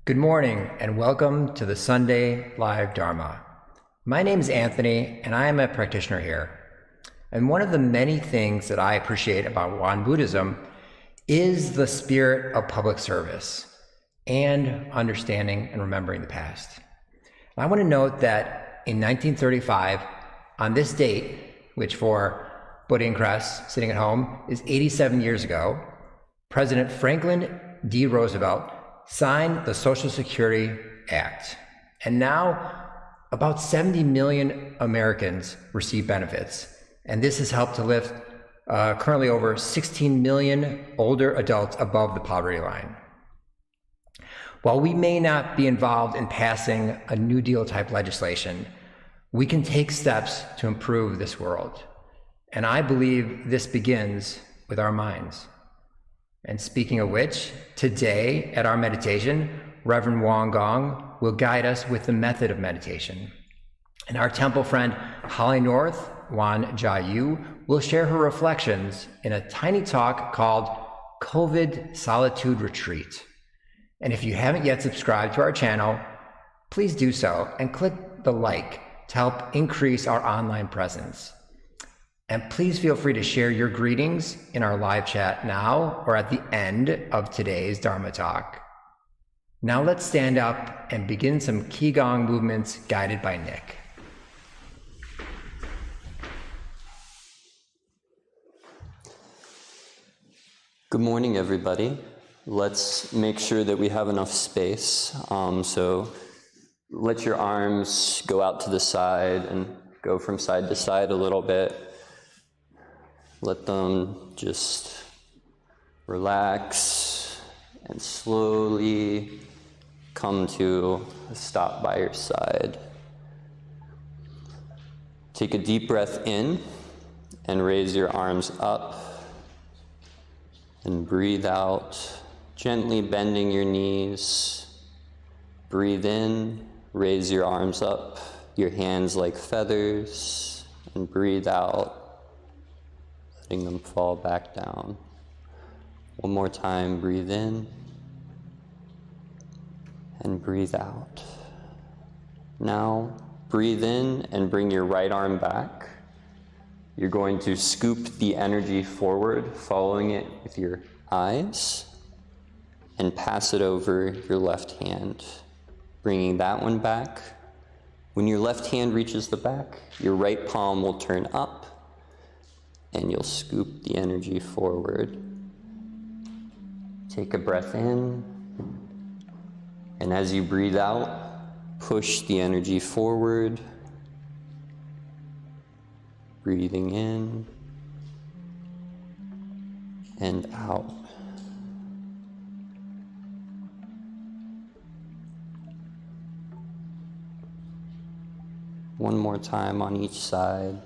Good morning and welcome to the Sunday Live Dharma. My name is Anthony and I am a practitioner here. And one of the many things that I appreciate about Won Buddhism is the spirit of public service and understanding and remembering the past. I want to note that in 1935, on this date, which for Buddha and Cress sitting at home is 87 years ago, President Franklin D. Roosevelt signed the Social Security Act. And now about 70 million Americans receive benefits. And this has helped to lift currently over 16 million older adults above the poverty line. While we may not be involved in passing a New Deal type legislation, we can take steps to improve this world. And I believe this begins with our minds. And speaking of which, today at our meditation, Reverend Qi Gong will guide us with the method of meditation. And our temple friend, Holly North, Wan Jia will share her reflections in a tiny talk called COVID Solitude Retreat. And if you haven't yet subscribed to our channel, please do so and click the like to help increase our online presence. And please feel free to share your greetings in our live chat now or at the end of today's Dharma Talk. Now let's stand up and begin some Qi Gong movements guided by Nick. Good morning, everybody. Let's make sure that we have enough space. So let your arms go out to the side and go from side to side a little bit. Let them just relax and slowly come to a stop by your side. Take a deep breath in and raise your arms up and breathe out, gently bending your knees. Breathe in, raise your arms up, your hands like feathers, and breathe out, letting them fall back down. One more time, breathe in and breathe out. Now, breathe in and bring your right arm back. You're going to scoop the energy forward, following it with your eyes, and pass it over your left hand, bringing that one back. When your left hand reaches the back, your right palm will turn up, and you'll scoop the energy forward. Take a breath in, and as you breathe out, push the energy forward. Breathing in and out. One more time on each side.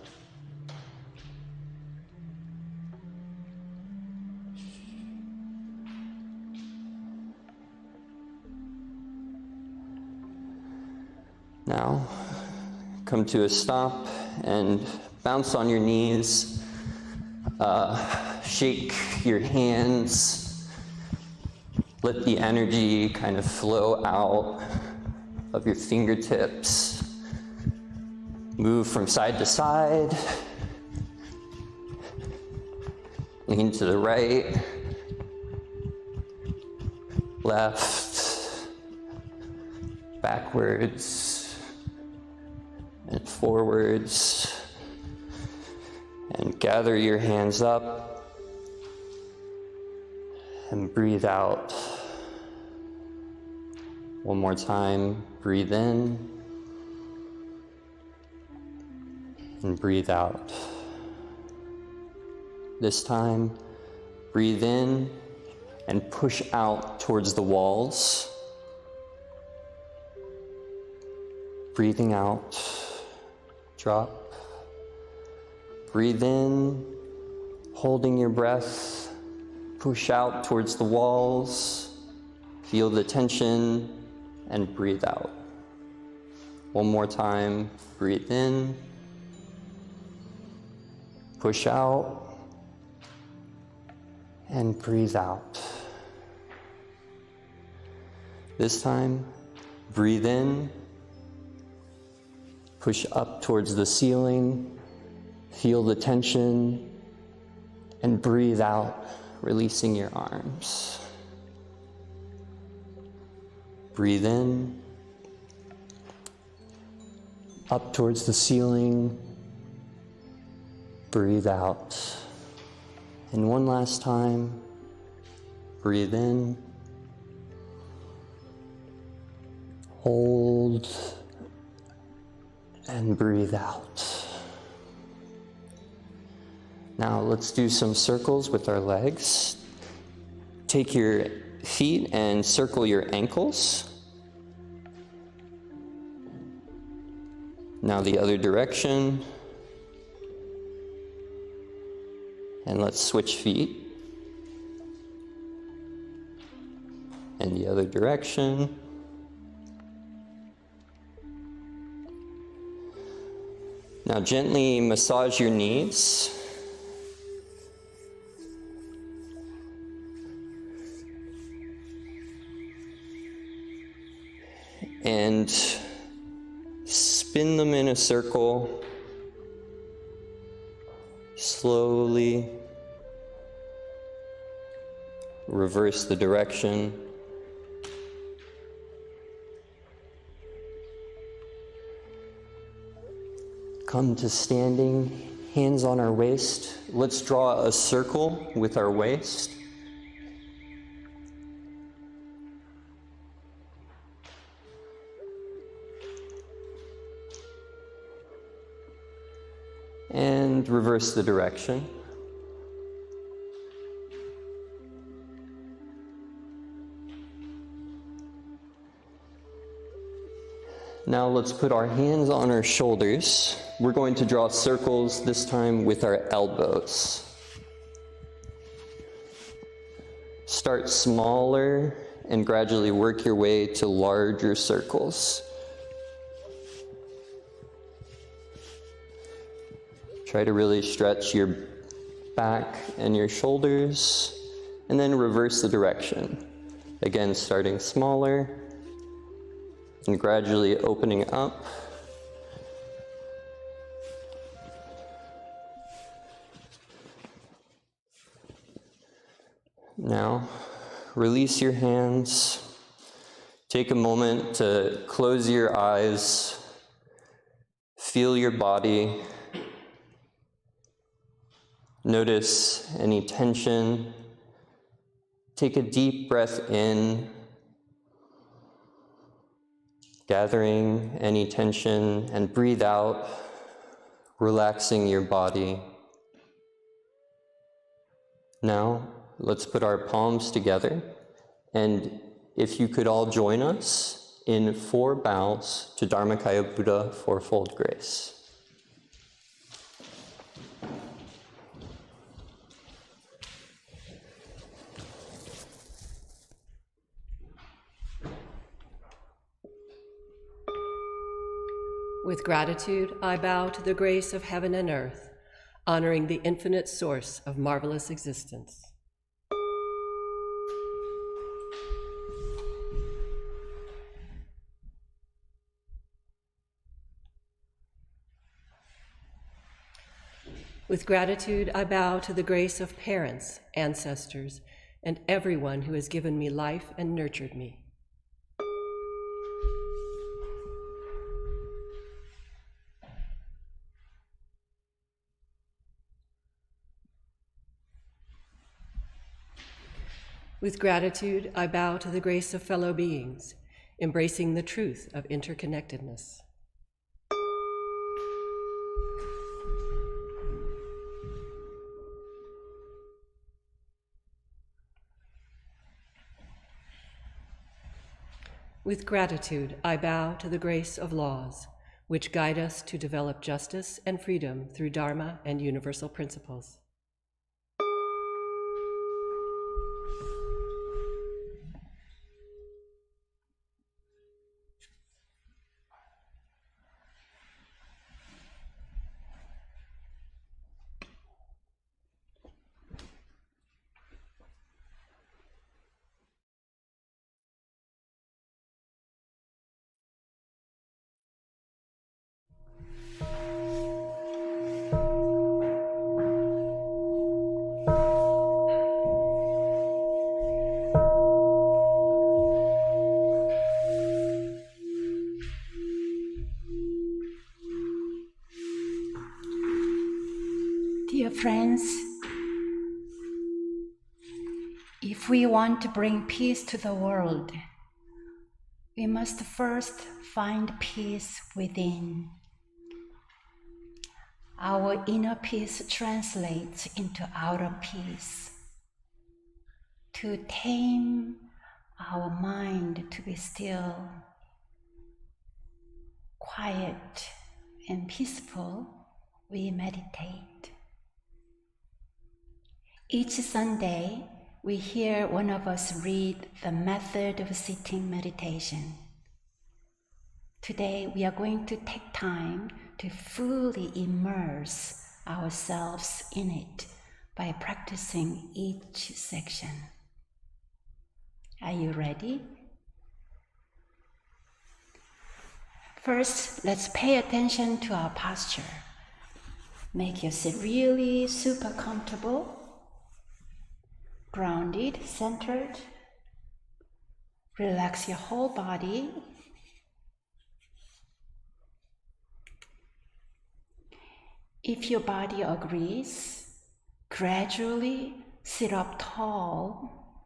Now, come to a stop and bounce on your knees. Shake your hands. Let the energy kind of flow out of your fingertips. Move from side to side. Lean to the right, left, backwards, and forwards. And gather your hands up and breathe out. One more time, breathe in and breathe out. This time, breathe in and push out towards the walls. Breathing out, drop. Breathe in, holding your breath, push out towards the walls, feel the tension, and breathe out. One more time, breathe in, push out, and breathe out. This time, breathe in, push up towards the ceiling, feel the tension, and breathe out, releasing your arms. Breathe in, up towards the ceiling, breathe out. And one last time, breathe in, hold, and breathe out. Now let's do some circles with our legs. Take your feet and circle your ankles. Now the other direction. And let's switch feet. And the other direction. Now gently massage your knees. And spin them in a circle. Slowly reverse the direction. Come to standing, hands on our waist. Let's draw a circle with our waist. And reverse the direction. Now let's put our hands on our shoulders. We're going to draw circles, this time with our elbows. Start smaller and gradually work your way to larger circles. Try to really stretch your back and your shoulders, and then reverse the direction. Again, starting smaller and gradually opening up. Now, release your hands. Take a moment to close your eyes. Feel your body. Notice any tension. Take a deep breath in, gathering any tension, and breathe out, relaxing your body. Now, let's put our palms together, and if you could all join us in 4 bows to Dharmakaya Buddha Fourfold Grace. With gratitude, I bow to the grace of heaven and earth, honoring the infinite source of marvelous existence. With gratitude, I bow to the grace of parents, ancestors, and everyone who has given me life and nurtured me. With gratitude, I bow to the grace of fellow beings, embracing the truth of interconnectedness. With gratitude, I bow to the grace of laws, which guide us to develop justice and freedom through Dharma and universal principles. Dear friends, if we want to bring peace to the world, we must first find peace within. Our inner peace translates into outer peace. To tame our mind to be still, quiet, and peaceful, we meditate. Each Sunday, we hear one of us read the method of sitting meditation. Today, we are going to take time to fully immerse ourselves in it by practicing each section. Are you ready? First, let's pay attention to our posture. Make yourself really super comfortable. Grounded, centered. Relax your whole body. If your body agrees, gradually sit up tall.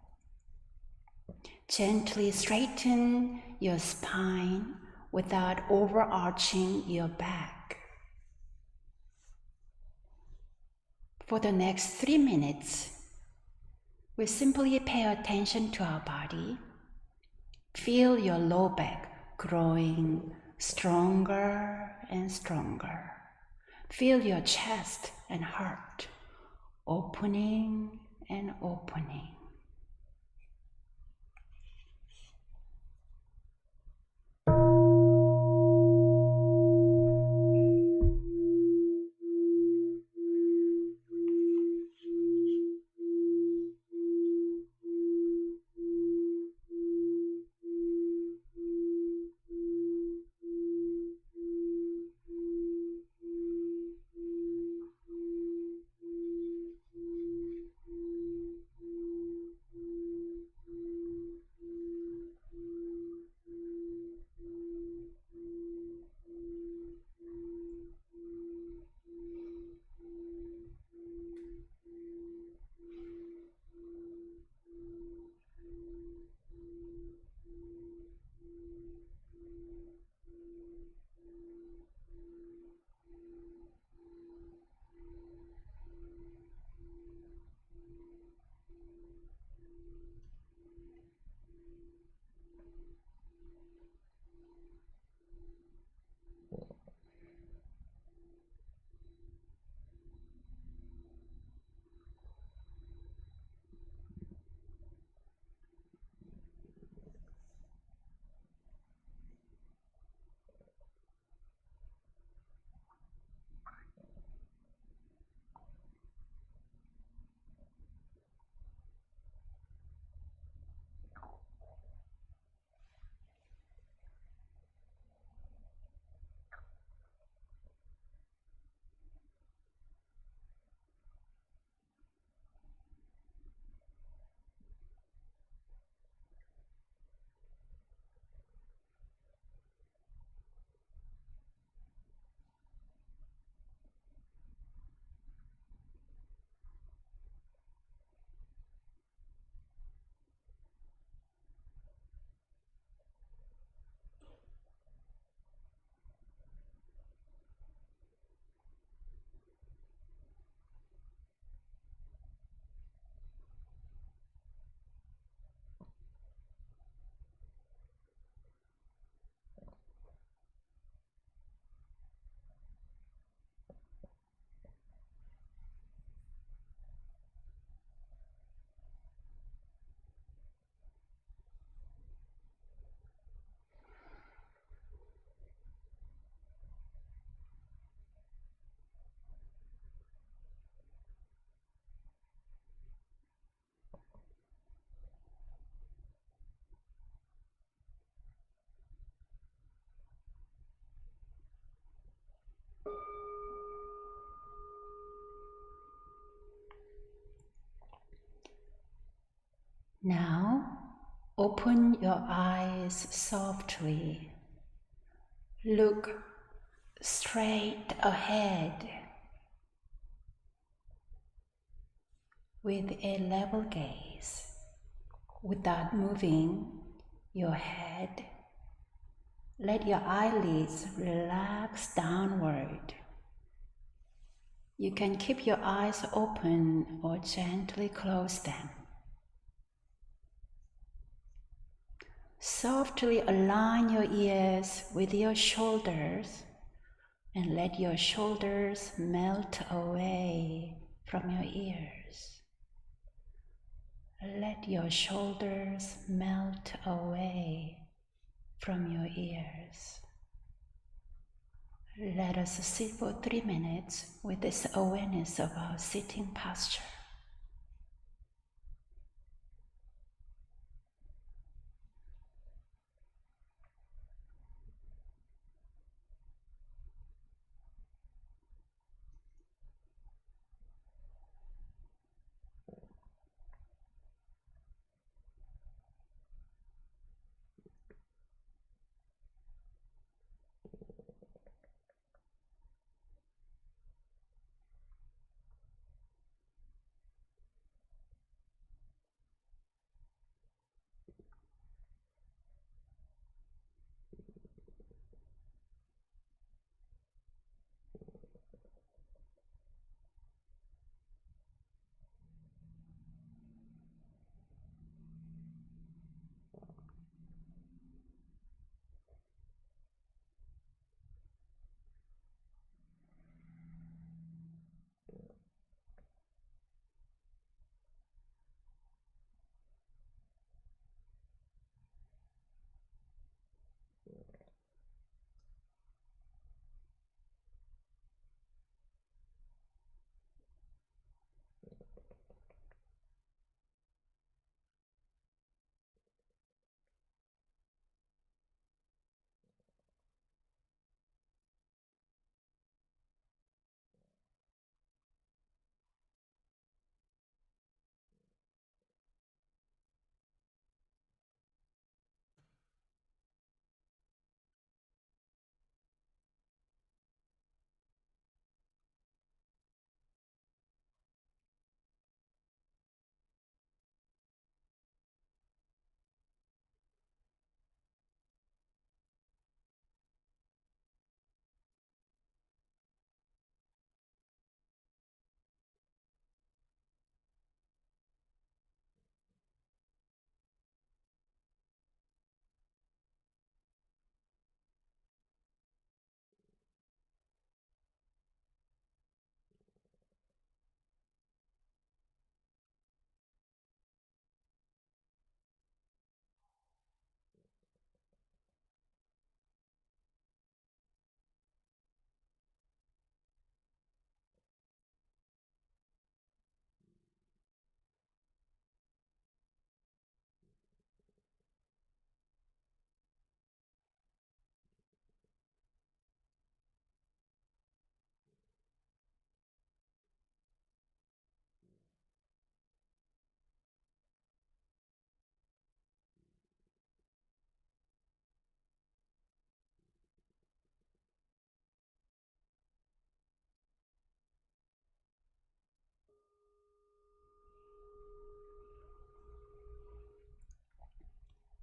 Gently straighten your spine without overarching your back. For the next 3 minutes, we simply pay attention to our body. Feel your low back growing stronger and stronger. Feel your chest and heart opening and opening. Now, open your eyes softly. Look straight ahead with a level gaze, without moving your head. Let your eyelids relax downward. You can keep your eyes open or gently close them. Softly align your ears with your shoulders and let your shoulders melt away from your ears. Let your shoulders melt away from your ears. Let us sit for 3 minutes with this awareness of our sitting posture.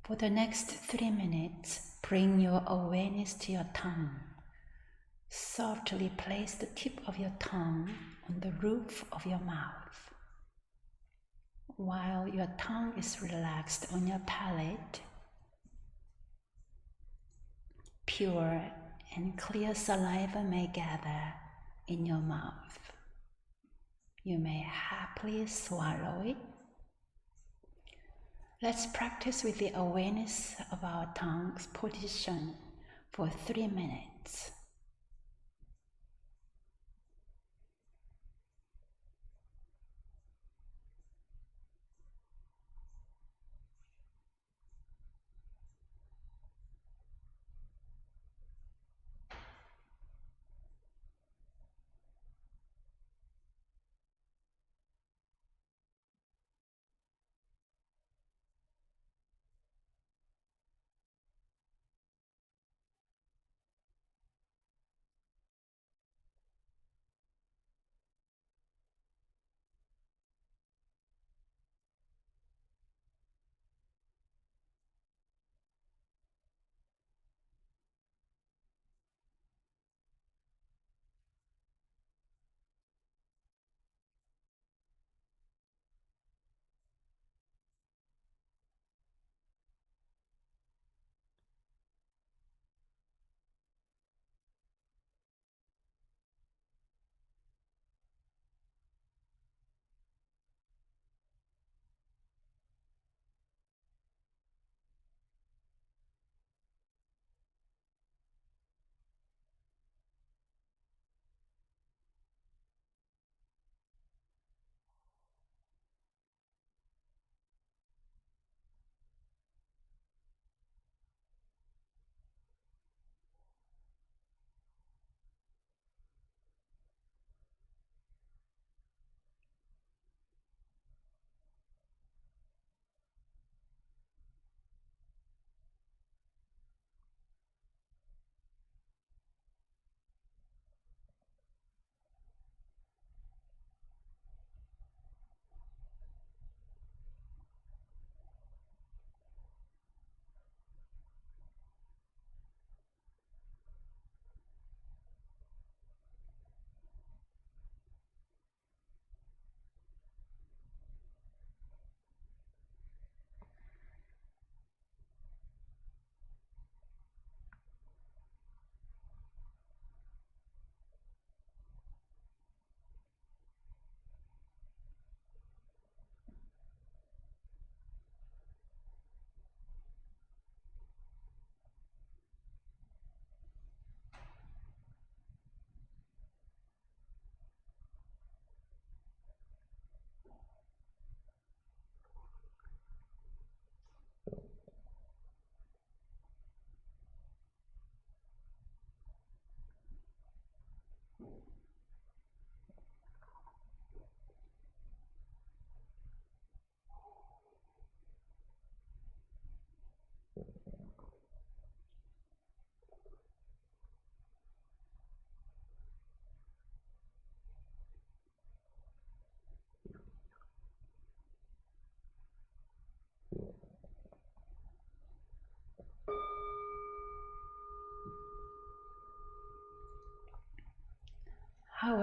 For the next 3 minutes, bring your awareness to your tongue. Softly place the tip of your tongue on the roof of your mouth. While your tongue is relaxed on your palate, pure and clear saliva may gather in your mouth. You may happily swallow it. Let's practice with the awareness of our tongue's position for 3 minutes.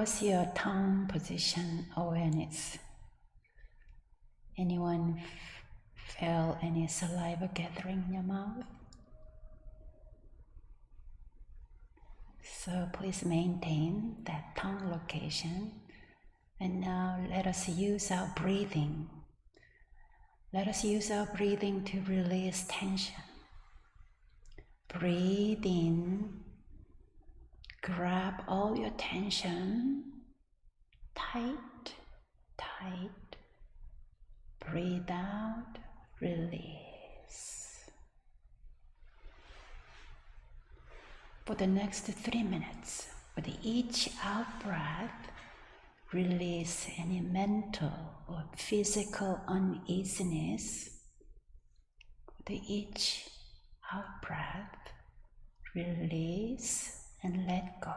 was your tongue position awareness? Anyone feel any saliva gathering in your mouth? So please maintain that tongue location. And now let us use our breathing. Let us use our breathing to release tension. Breathe in. Grab all your tension. Tight, tight. Breathe out. Release. For the next 3 minutes, with each out-breath, release any mental or physical uneasiness. With each out-breath, release and let go.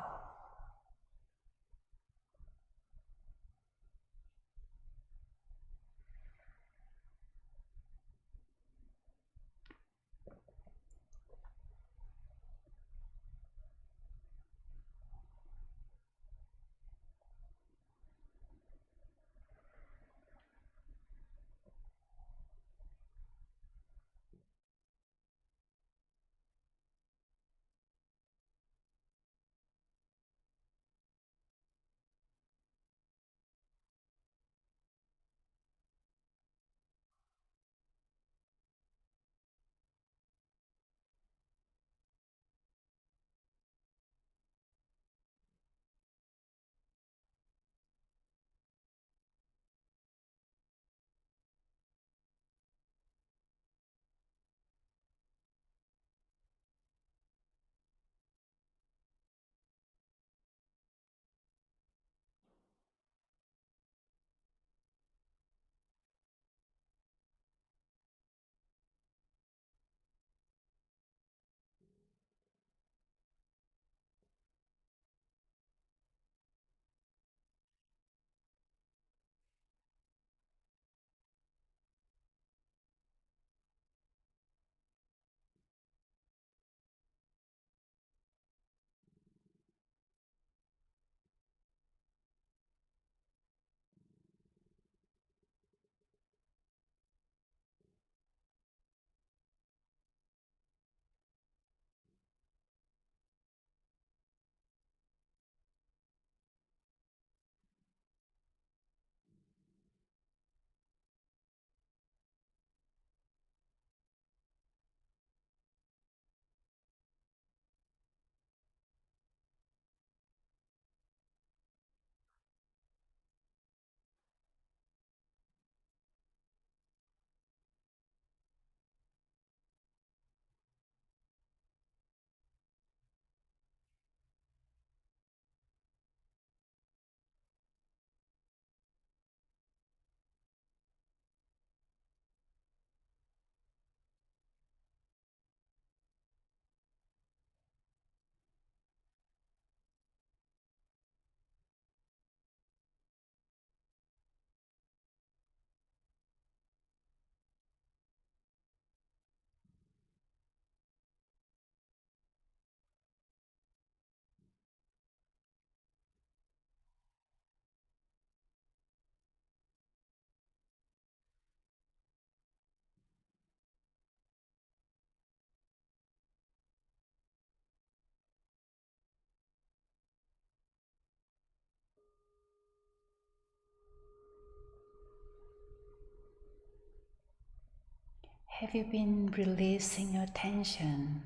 Have you been releasing your tension?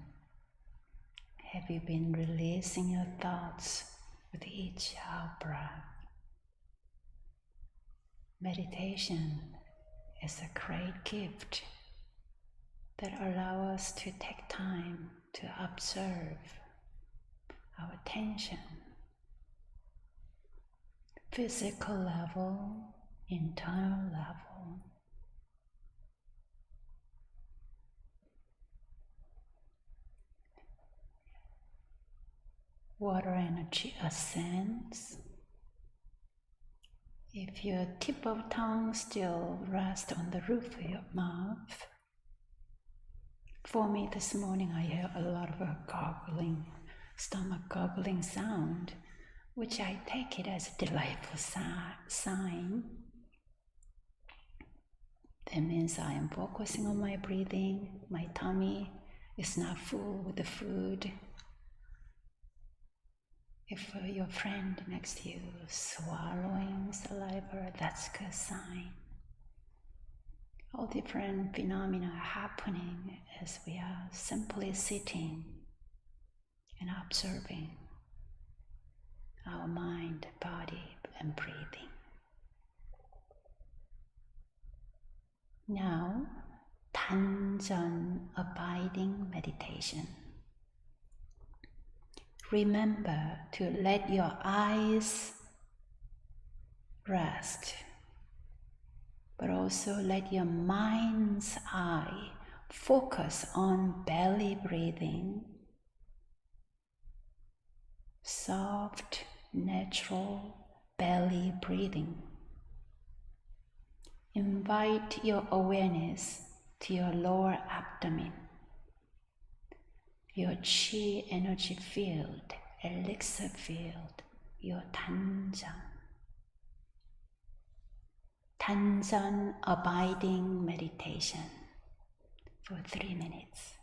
Have you been releasing your thoughts with each out-breath? Meditation is a great gift that allows us to take time to observe our tension, physical level, internal level. Water energy ascends. If your tip of tongue still rests on the roof of your mouth, for me this morning I hear a lot of a gargling, stomach gargling sound. which I take it as a delightful sign. That means I am focusing on my breathing, my tummy is not full with the food. If your friend next to you is swallowing saliva, that's a good sign. All different phenomena are happening as we are simply sitting and observing our mind, body, and breathing. Now, Tanjan abiding meditation. Remember to let your eyes rest, but also let your mind's eye focus on belly breathing, soft, natural belly breathing. Invite your awareness to your lower abdomen, your Qi energy field, elixir field, your Tanjan. Tanjan abiding meditation for 3 minutes.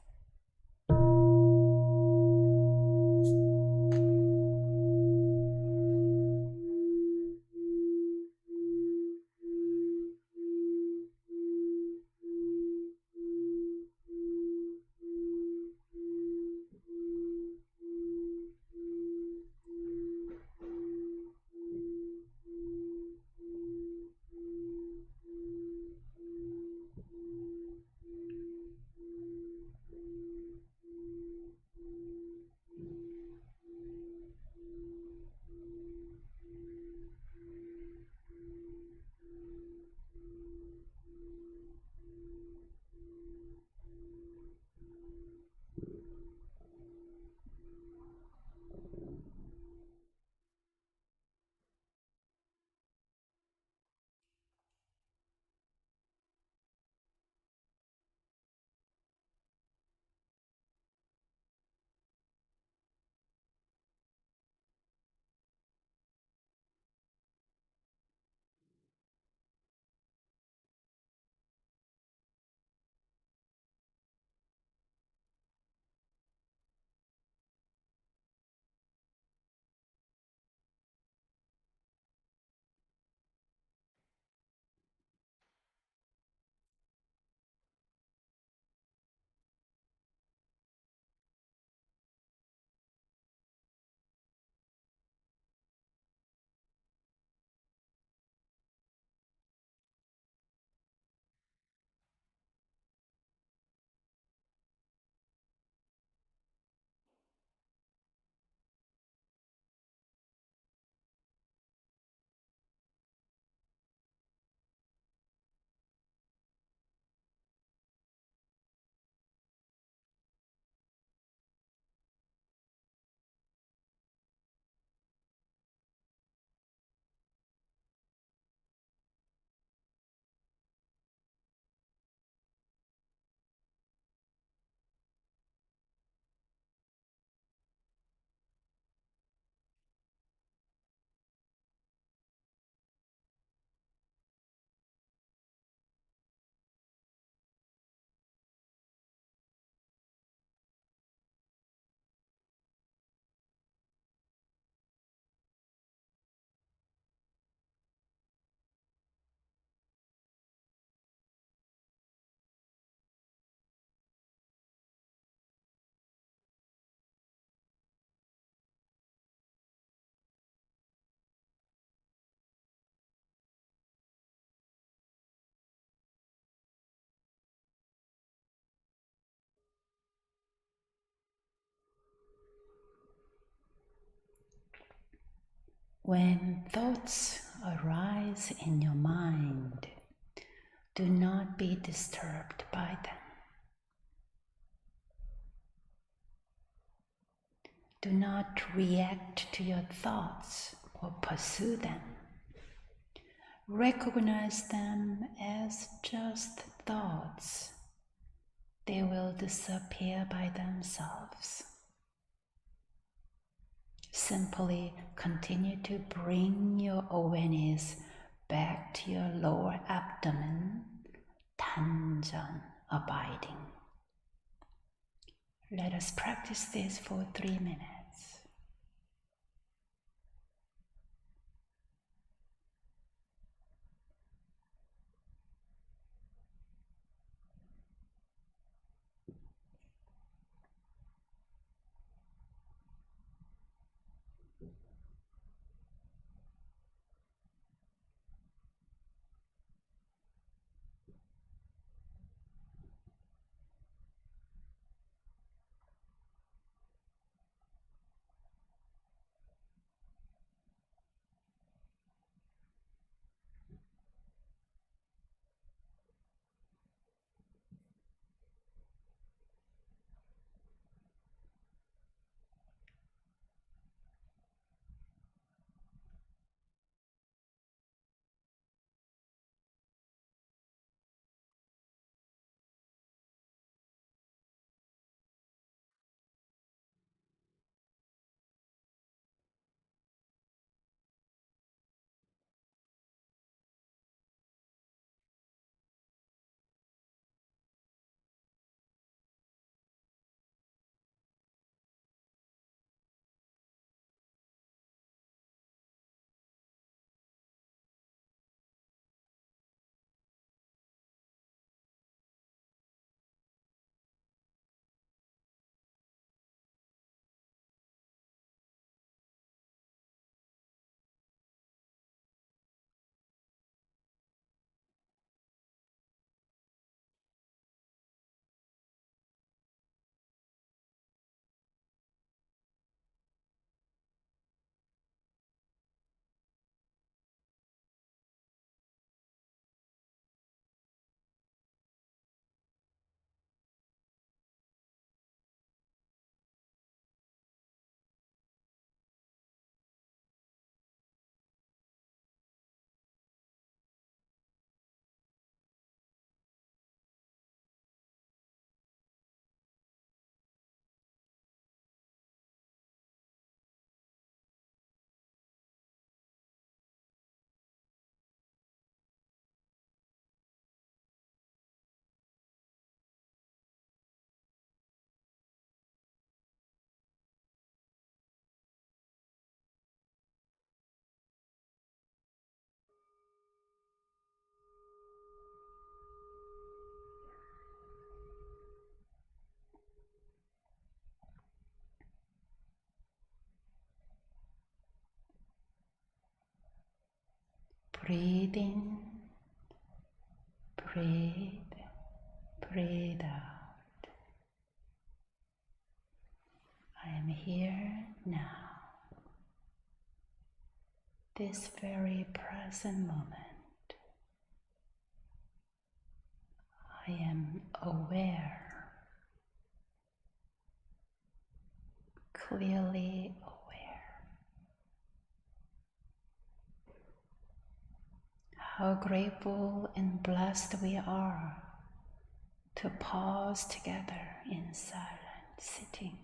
When thoughts arise in your mind, do not be disturbed by them. Do not react to your thoughts or pursue them. Recognize them as just thoughts. They will disappear by themselves. Simply continue to bring your awareness back to your lower abdomen, Tanjan, abiding. Let us practice this for 3 minutes. Breathe in, breathe, breathe out. I am here now, this very present moment. I am aware, clearly aware. How grateful and blessed we are to pause together in silent sitting.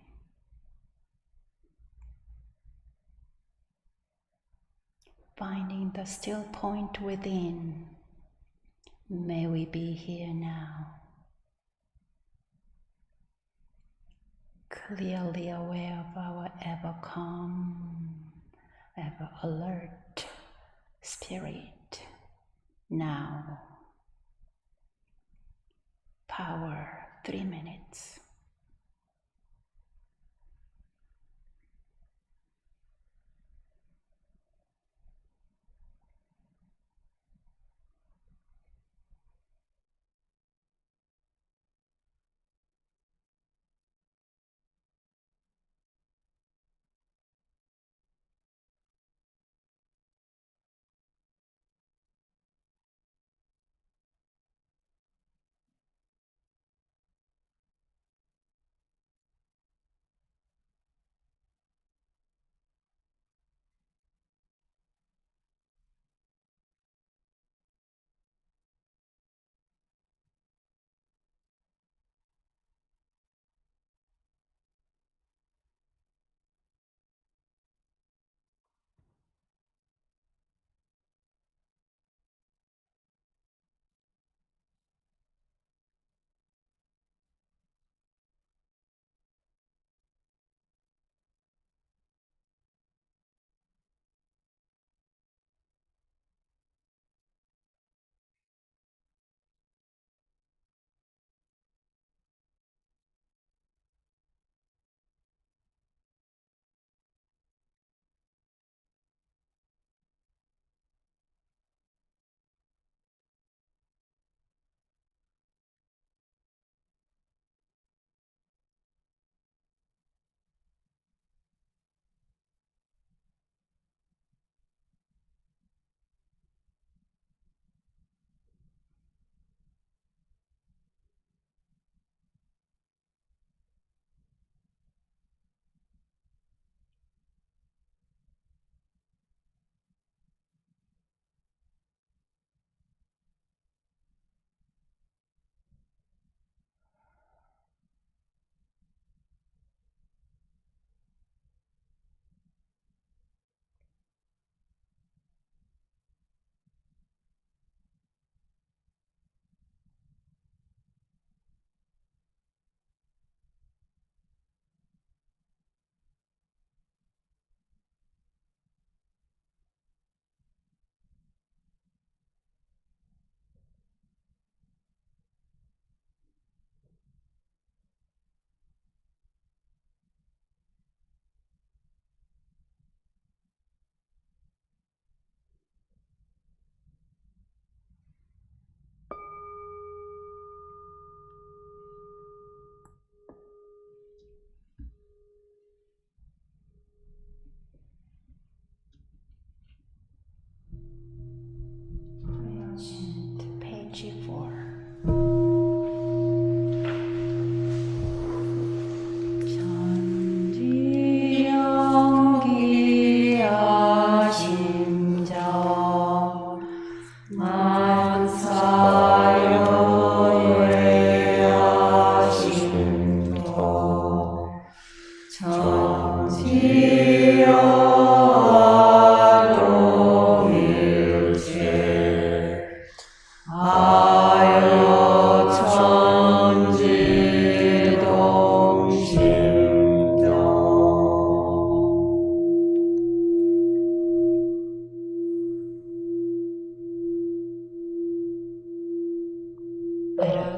Finding the still point within, may we be here now. Clearly aware of our ever calm, ever alert spirit. Now, power 3 minutes.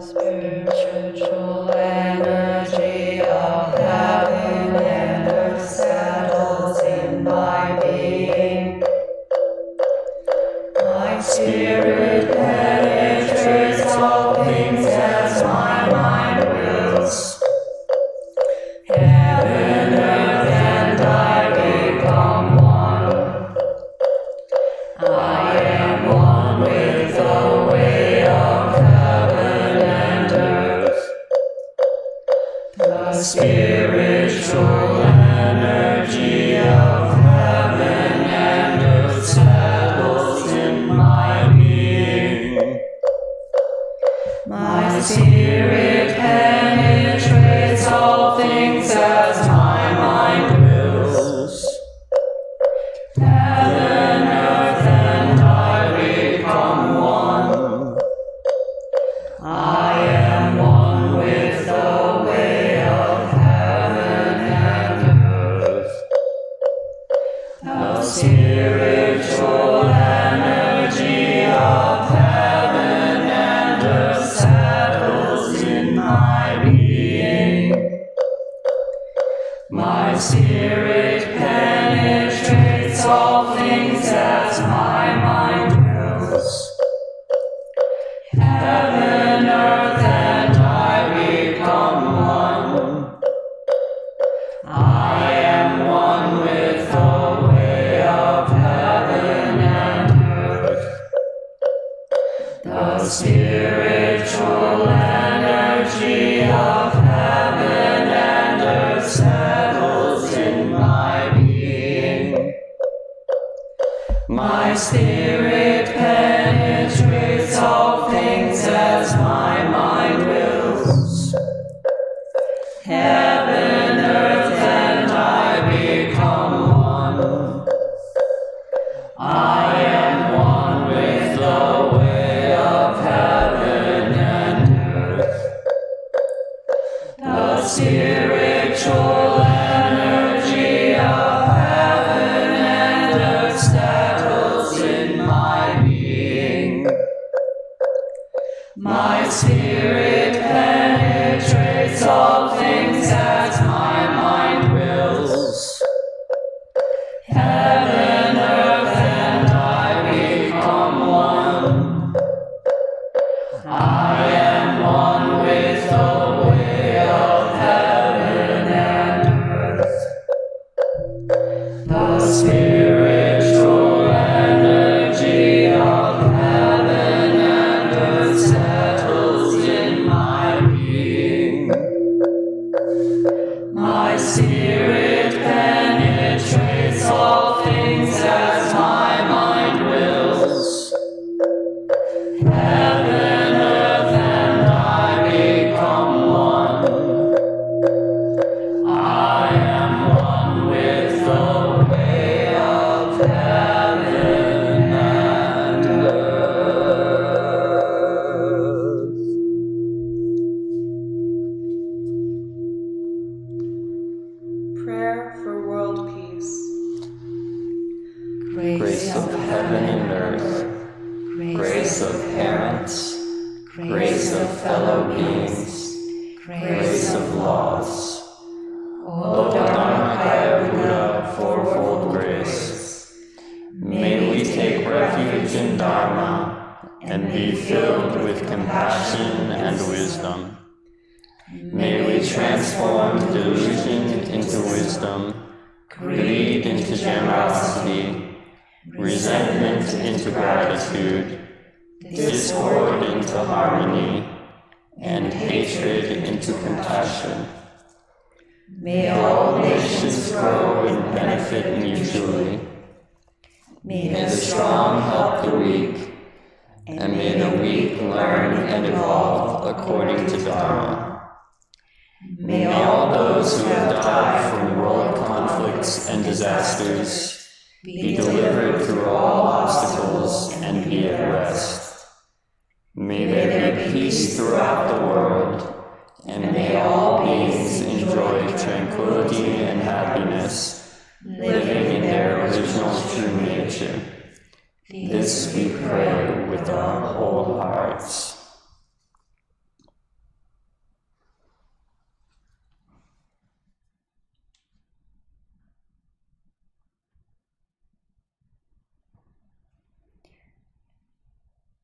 spiritual energy of heaven and earth settles in my being. My spirit penetrates all things as my mind wills. Heaven, earth, and I become one. I am one with the way of heaven and earth. The spiritual energy of heaven and earth settles in my being. My spirit penetrates all things as my mind wills. Heaven, earth, and I become one. I am one with the way of heaven and earth. The spiritual energy of heaven and earth settles in my being. My spirit penetrates all things as my mind wills. Heaven, earth, and I become one. I am one with the way of heaven and earth. The spiritual energy of heaven and earth settles in my being. My spirit penetrates all things as my mind wills. Heaven, earth, and I become one. I am one with the way of heaven and earth. The spiritual energy of heaven and earth settles in my being. My spirit penetrates all things as my mind wills. Heaven, earth, and I become one. I am one with the way of heaven and earth. The spiritual energy of heaven and earth settles in my being. My spirit penetrates all things as my mind wills. Heaven, earth, and I become one. I am one with the way of heaven and earth. Prayer for world peace. Grace of heaven and earth, grace of parents, grace of fellow beings, grace of laws. O Dharmakaya Buddha, fourfold grace, may we take refuge in Dharma and be filled with compassion and wisdom. May we transform delusion into wisdom, greed into generosity, resentment into gratitude, discord into harmony, and hatred into compassion. May all nations grow and benefit mutually. May the strong help the weak, and may the weak learn and evolve according to Dharma. May all those who have died from world conflicts and disasters be delivered through all obstacles and be at rest. May there be peace throughout the world, and may all beings enjoy tranquility and happiness, living in their original true nature. This we pray with our whole hearts.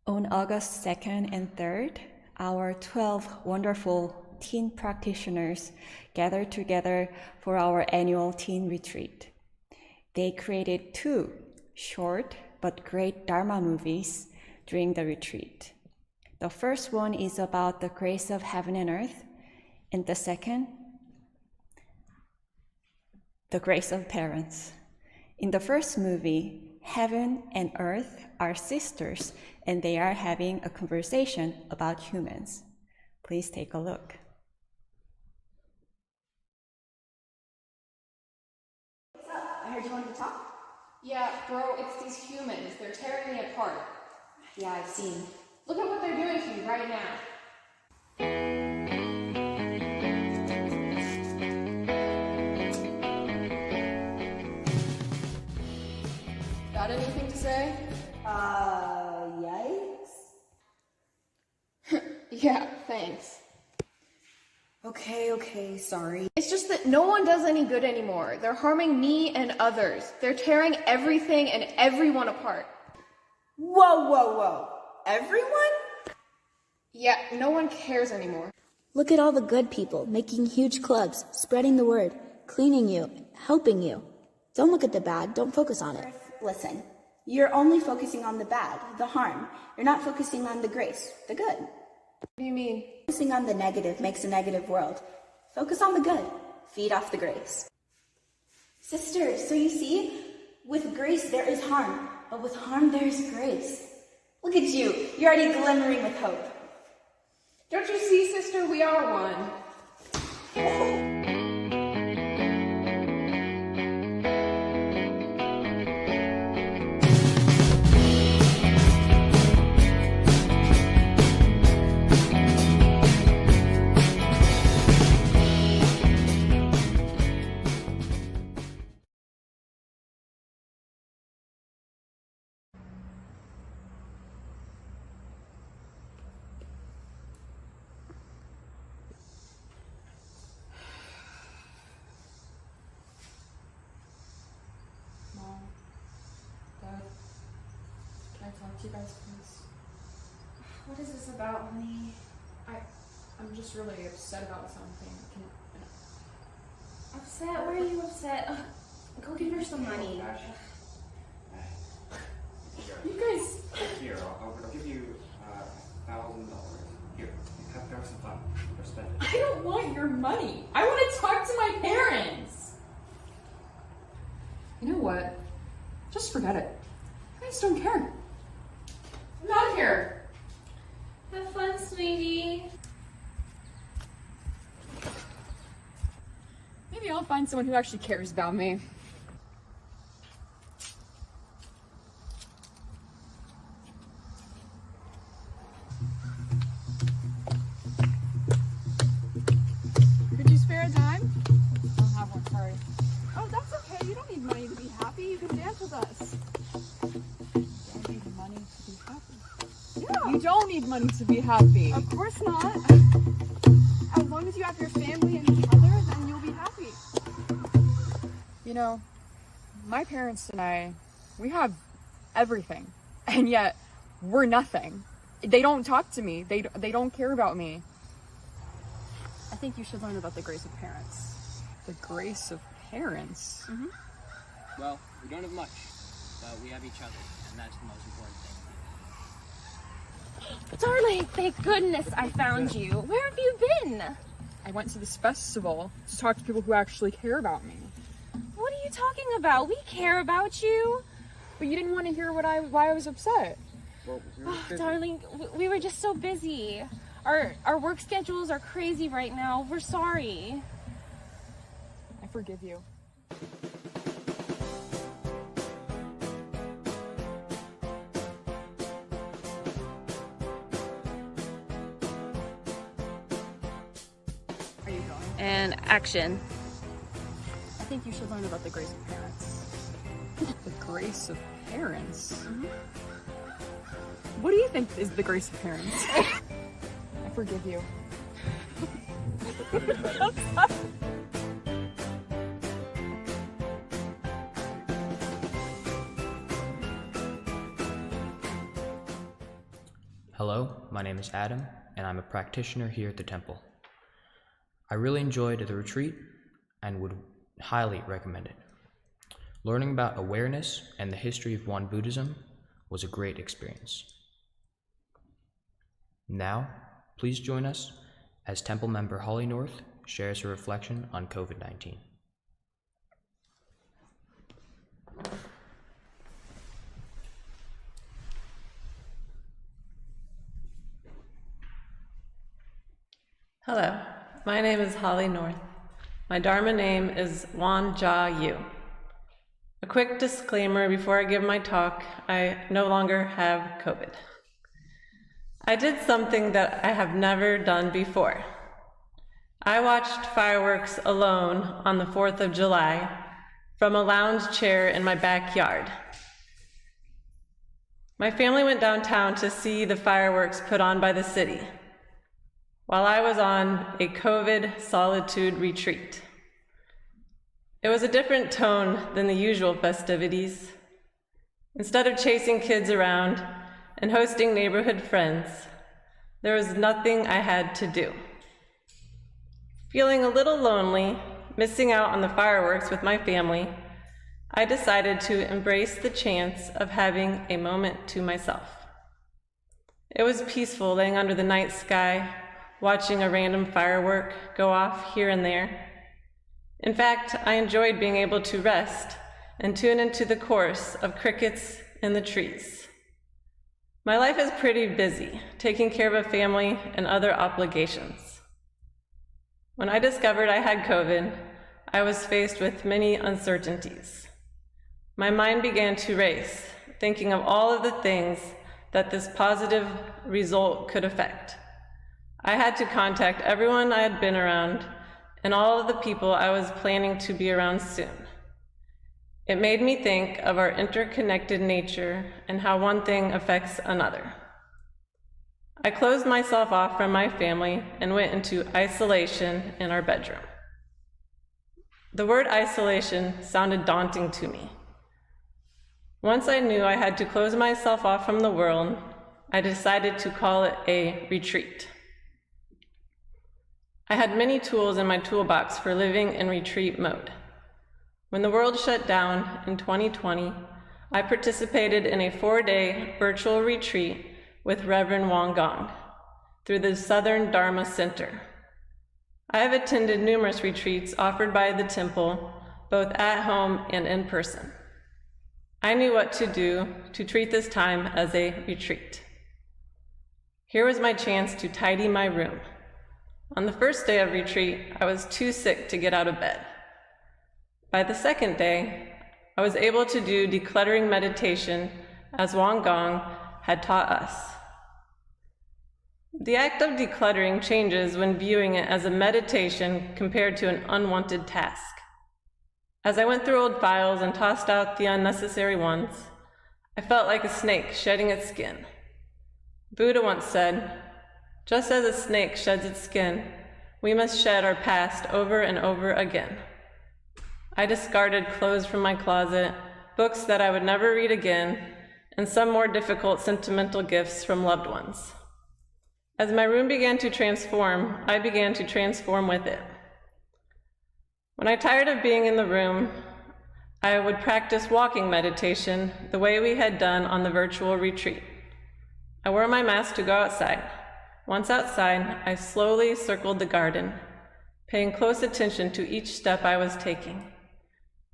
On August 2nd and 3rd, our 12 wonderful teen practitioners gathered together for our annual teen retreat. They created 2 short but great Dharma movies during the retreat. The first one is about the grace of heaven and earth, and the second, the grace of parents. In the first movie, heaven and earth are sisters, and they are having a conversation about humans. Please take a look. What's up? I heard you wanted to talk? Yeah, bro, it's these humans. They're tearing me apart. Yeah, I've seen. Look at what they're doing to me right now. Got anything to say? Yikes. Yeah, thanks. Okay, sorry. It's just that no one does any good anymore. They're harming me and others. They're tearing everything and everyone apart. Whoa. Everyone? Yeah, no one cares anymore. Look at all the good people making huge clubs, spreading the word, cleaning you, helping you. Don't look at the bad, don't focus on it. Listen, you're only focusing on the bad, the harm. You're not focusing on the grace, the good. What do you mean? Focusing on the negative makes a negative world. Focus on the good. Feed off the grace. Sisters, so you see, with grace there is harm, but with harm there is grace. Look at you. You're already glimmering with hope. Don't you see, sister? We are one. Talk to you guys, please. What is this about, honey? I'm just really upset about something. Upset? Why are you upset? Go give her some money. You guys. Here, I'll give you $1,000. Here, have some fun. Or spend it. I don't want your money. I want to talk to my parents. You know what? Just forget it. I just don't care. I'm out of here. Have fun, sweetie. Maybe I'll find someone who actually cares about me. Could you spare a dime? I don't have one, sorry. Oh, that's okay. You don't need money to be happy. You can dance with us. You don't need money to be happy. Yeah. You don't need money to be happy. Of course not. As long as you have your family and each other, then you'll be happy. You know, my parents and I, we have everything, and yet we're nothing. They don't talk to me. They don't care about me. I think you should learn about the grace of parents. The grace of parents? Mm-hmm. Well, we don't have much, but we have each other, and that's the most important thing. Darling, thank goodness I found you. Where have you been? I went to this festival to talk to people who actually care about me. What are you talking about? We care about you. But you didn't want to hear why I was upset. Well, darling, we were just so busy. Our work schedules are crazy right now. We're sorry. I forgive you. Are you going? And action. I think you should learn about the grace of parents. The grace of parents? Mm-hmm. What do you think is the grace of parents? I forgive you. my name is Adam, and I'm a practitioner here at the temple. I really enjoyed the retreat and would highly recommend it. Learning about awareness and the history of Won Buddhism was a great experience. Now, please join us as temple member Holly North shares her reflection on COVID-19. Hello, my name is Holly North. My Dharma name is Wan Ja Yu. A quick disclaimer before I give my talk, I no longer have COVID. I did something that I have never done before. I watched fireworks alone on the 4th of July from a lounge chair in my backyard. My family went downtown to see the fireworks put on by the city, while I was on a COVID solitude retreat. It was a different tone than the usual festivities. Instead of chasing kids around and hosting neighborhood friends, there was nothing I had to do. Feeling a little lonely, missing out on the fireworks with my family, I decided to embrace the chance of having a moment to myself. It was peaceful laying under the night sky, watching a random firework go off here and there. In fact, I enjoyed being able to rest and tune into the chorus of crickets in the trees. My life is pretty busy, taking care of a family and other obligations. When I discovered I had COVID, I was faced with many uncertainties. My mind began to race, thinking of all of the things that this positive result could affect. I had to contact everyone I had been around and all of the people I was planning to be around soon. It made me think of our interconnected nature and how one thing affects another. I closed myself off from my family and went into isolation in our bedroom. The word isolation sounded daunting to me. Once I knew I had to close myself off from the world, I decided to call it a retreat. I had many tools in my toolbox for living in retreat mode. When the world shut down in 2020, I participated in a 4-day virtual retreat with Reverend Qi Gong through the Southern Dharma Center. I have attended numerous retreats offered by the temple, both at home and in person. I knew what to do to treat this time as a retreat. Here was my chance to tidy my room. On the first day of retreat, I was too sick to get out of bed. By the second day, I was able to do decluttering meditation as Qi Gong had taught us. The act of decluttering changes when viewing it as a meditation compared to an unwanted task. As I went through old files and tossed out the unnecessary ones, I felt like a snake shedding its skin. Buddha once said, "Just as a snake sheds its skin, we must shed our past over and over again." I discarded clothes from my closet, books that I would never read again, and some more difficult sentimental gifts from loved ones. As my room began to transform, I began to transform with it. When I tired of being in the room, I would practice walking meditation the way we had done on the virtual retreat. I wore my mask to go outside. Once outside, I slowly circled the garden, paying close attention to each step I was taking.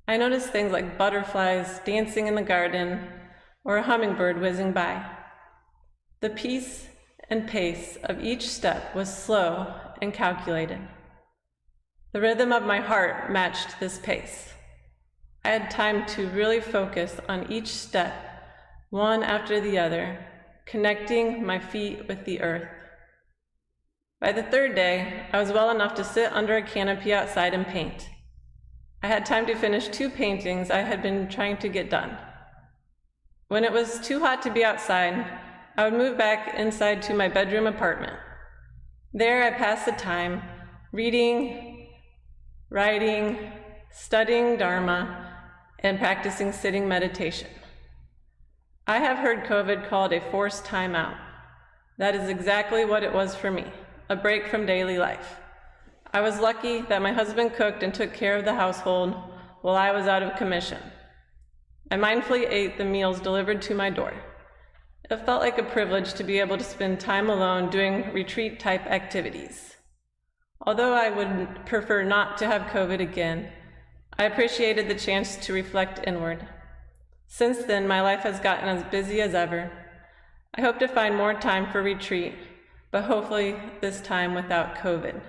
I noticed things like butterflies dancing in the garden or a hummingbird whizzing by. The peace and pace of each step was slow and calculated. The rhythm of my heart matched this pace. I had time to really focus on each step, one after the other, connecting my feet with the earth. By the third day, I was well enough to sit under a canopy outside and paint. I had time to finish 2 paintings I had been trying to get done. When it was too hot to be outside, I would move back inside to my bedroom apartment. There I passed the time reading, writing, studying Dharma, and practicing sitting meditation. I have heard COVID called a forced time out. That is exactly what it was for me, a break from daily life. I was lucky that my husband cooked and took care of the household while I was out of commission. I mindfully ate the meals delivered to my door. It felt like a privilege to be able to spend time alone doing retreat-type activities. Although I would prefer not to have COVID again, I appreciated the chance to reflect inward. Since then, my life has gotten as busy as ever. I hope to find more time for retreat, but hopefully this time without COVID.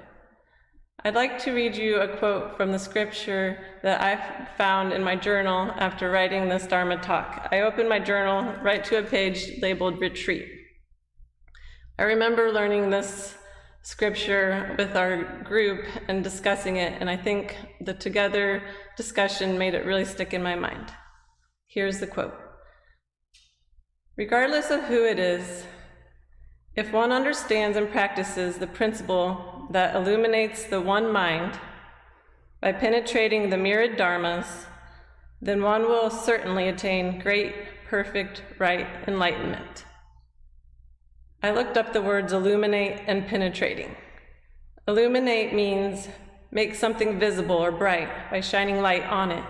I'd like to read you a quote from the scripture that I found in my journal after writing this Dharma talk. I opened my journal right to a page labeled Retreat. I remember learning this scripture with our group and discussing it, and I think the together discussion made it really stick in my mind. Here's the quote. Regardless of who it is, if one understands and practices the principle that illuminates the one mind by penetrating the myriad dharmas, then one will certainly attain great, perfect, right enlightenment. I looked up the words illuminate and penetrating. Illuminate means make something visible or bright by shining light on it.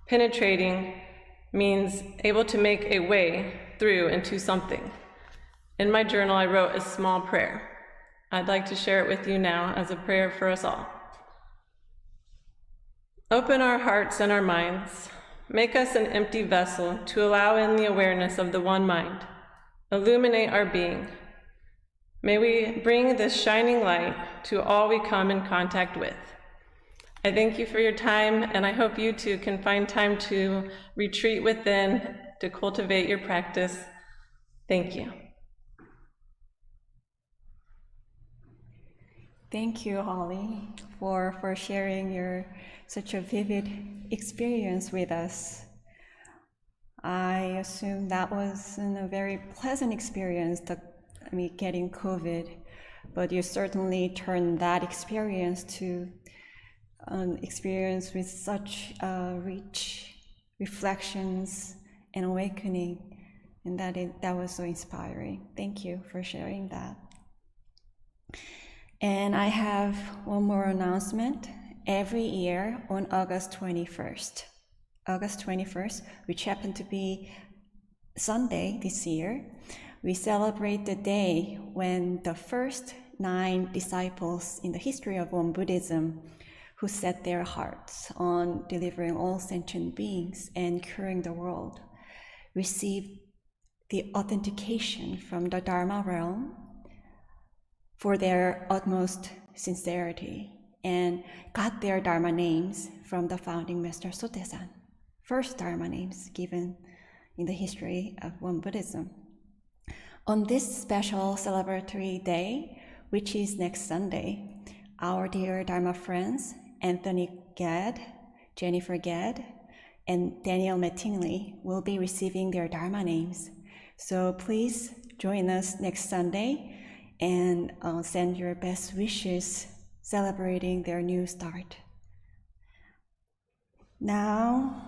Penetrating means able to make a way through into something. In my journal, I wrote a small prayer. I'd like to share it with you now as a prayer for us all. Open our hearts and our minds. Make us an empty vessel to allow in the awareness of the one mind. Illuminate our being. May we bring this shining light to all we come in contact with. I thank you for your time, and I hope you too can find time to retreat within, to cultivate your practice. Thank you. Thank you, Holly, for sharing your such a vivid experience with us. I assume that was a very pleasant experience, getting COVID, but you certainly turned that experience to an experience with such rich reflections and awakening, and that was so inspiring. Thank you for sharing that. And I have one more announcement. Every year on August 21st, which happened to be Sunday this year, we celebrate the day when the first 9 disciples in the history of Won Buddhism, who set their hearts on delivering all sentient beings and curing the world, received the authentication from the Dharma realm for their utmost sincerity and got their Dharma names from the founding Master Sotaesan, first Dharma names given in the history of Won Buddhism. On this special celebratory day, which is next Sunday, our dear Dharma friends, Anthony Gadd, Jennifer Gadd, and Daniel Mattingly will be receiving their Dharma names. So please join us next Sunday and send your best wishes celebrating their new start. Now,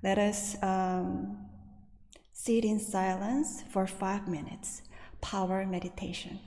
let us sit in silence for 5 minutes, power meditation.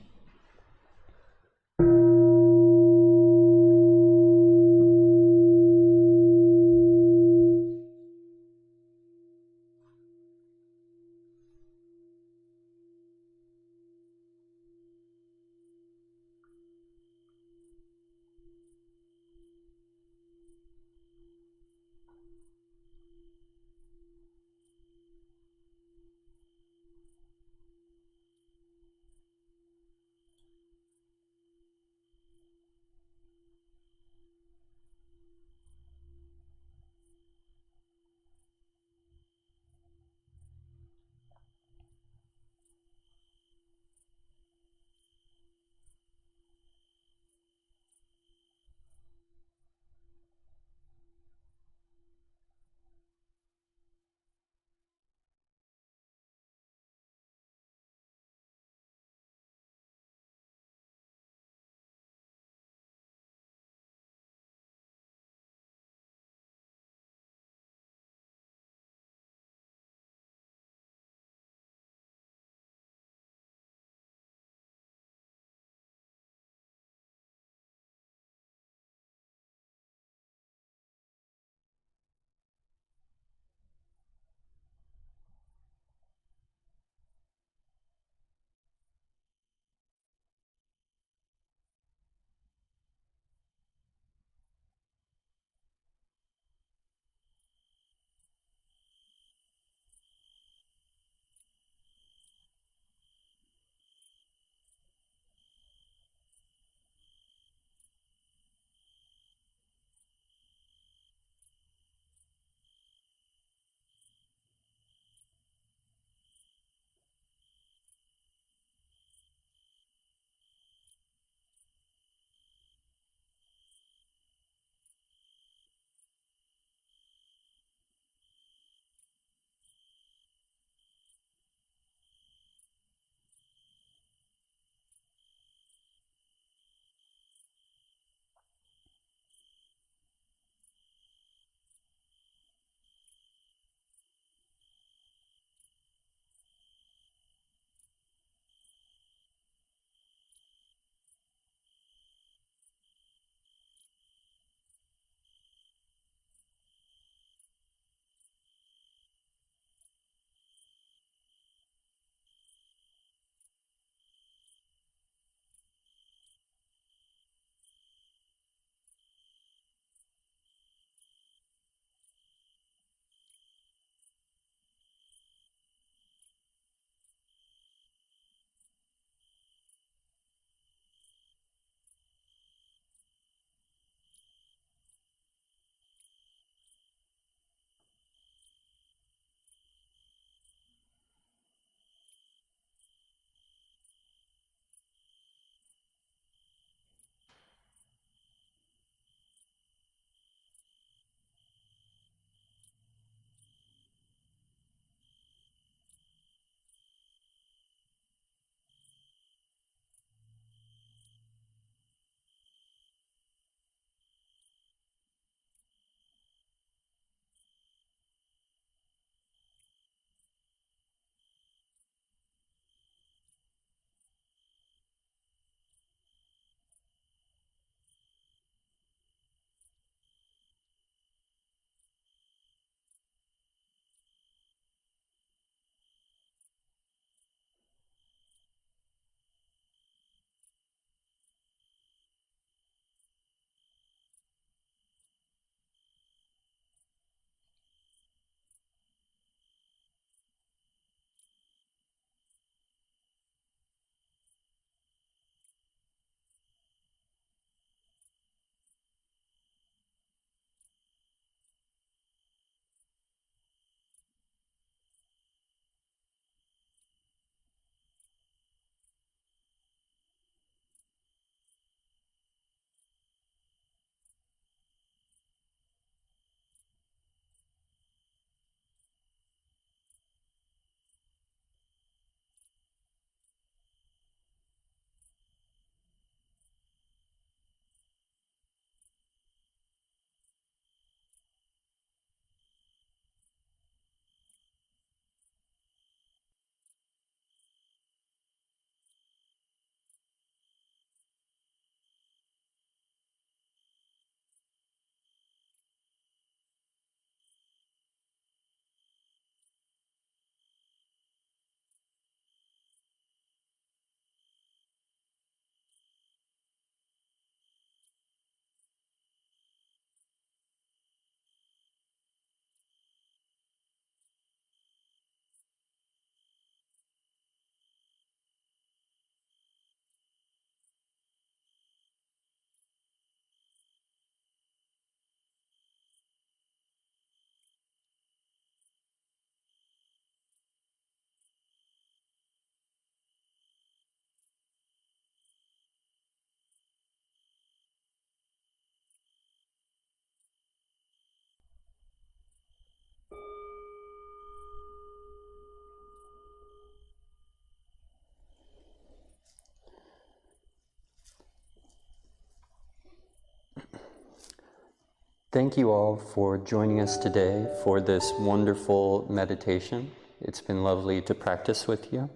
Thank you all for joining us today for this wonderful meditation. It's been lovely to practice with you.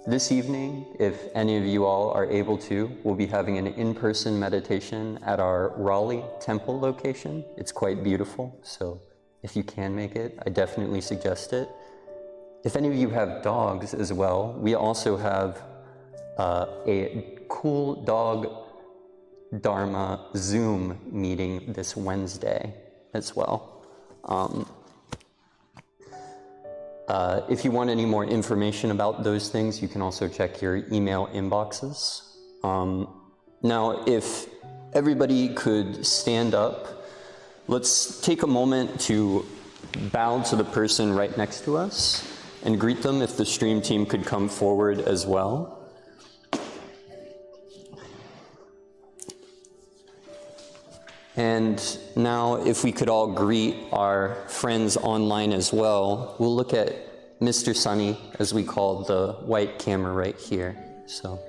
This evening, if any of you all are able to, we'll be having an in-person meditation at our Raleigh temple location. It's quite beautiful, so if you can make it, I definitely suggest it. If any of you have dogs as well, we also have a cool dog Dharma Zoom meeting this Wednesday as well. If you want any more information about those things, you can also check your email inboxes. Now, if everybody could stand up, let's take a moment to bow to the person right next to us and greet them. If the stream team could come forward as well. And now, if we could all greet our friends online as well, we'll look at Mr. Sunny, as we call the white camera right here. So.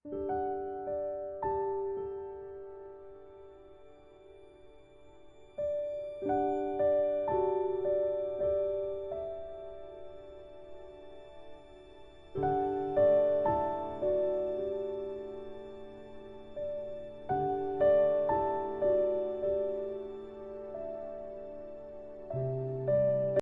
you.